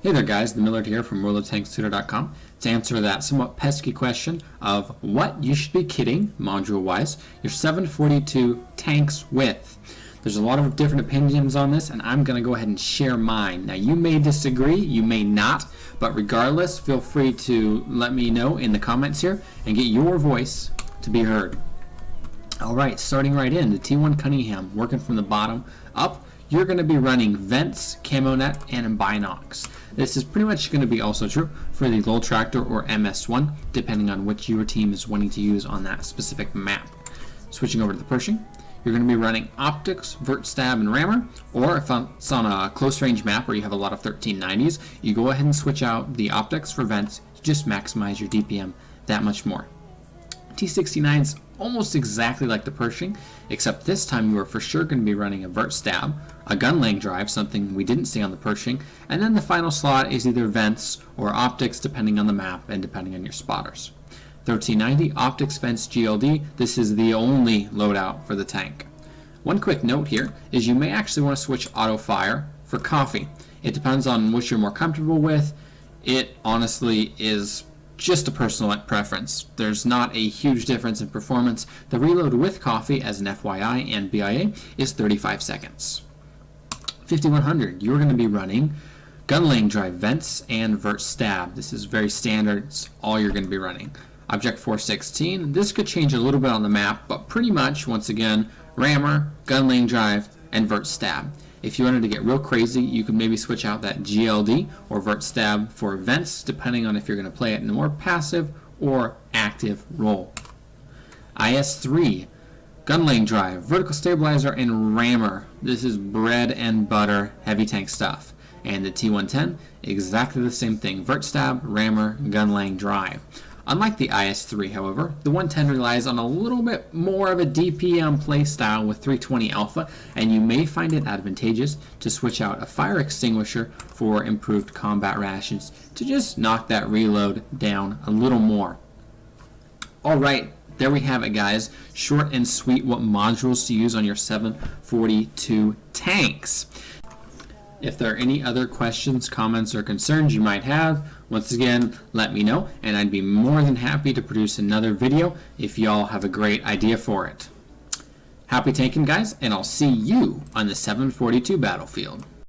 Hey there guys, the Millard here from WorldofTanksTutor.com to answer that somewhat pesky question of what you should be kitting, module-wise, your 742 tanks with. There's a lot of different opinions on this, and I'm going to go ahead and share mine. Now you may disagree, you may not, but regardless, feel free to let me know in the comments here and get your voice to be heard. Alright, starting right in, the T1 Cunningham, working from the bottom up, you're going to be running Vents, CamoNet, and Binox. This is pretty much going to be also true for the Lowell Tractor or MS1, depending on which your team is wanting to use on that specific map. Switching over to the Pershing, you're going to be running Optics, Vert Stab, and Rammer, or if it's on a close range map where you have a lot of 1390s, you go ahead and switch out the Optics for Vents to just maximize your DPM that much more. T69 is almost exactly like the Pershing, except this time you are for sure going to be running a Vert Stab, a gun laying drive, something we didn't see on the Pershing, and then the final slot is either Vents or Optics depending on the map and depending on your spotters. 1390 Optics Vents GLD, this is the only loadout for the tank. One quick note here is you may actually want to switch auto fire for coffee. It depends on what you're more comfortable with. It honestly is just a personal preference. There's not a huge difference in performance. The reload with coffee, as an FYI and BIA, is 35 seconds. 5100, you're going to be running gun laying drive, Vents, and Vert Stab. This is very standard. It's all you're going to be running. Object 416, this could change a little bit on the map, but pretty much, once again, Rammer, gun laying drive, and Vert Stab. If you wanted to get real crazy, you could maybe switch out that GLD or Vert Stab for Vents, depending on if you're going to play it in a more passive or active role. IS-3, gun laying drive, vertical stabilizer, and Rammer. This is bread and butter heavy tank stuff. And the T110, exactly the same thing. Vert Stab, Rammer, gun laying drive. Unlike the IS-3, however, the 110 relies on a little bit more of a DPM playstyle with 320 alpha, and you may find it advantageous to switch out a fire extinguisher for improved combat rations to just knock that reload down a little more. Alright, there we have it guys. Short and sweet what modules to use on your 742 tanks. If there are any other questions, comments, or concerns you might have, once again, let me know, and I'd be more than happy to produce another video if y'all have a great idea for it. Happy tanking, guys, and I'll see you on the 742 battlefield.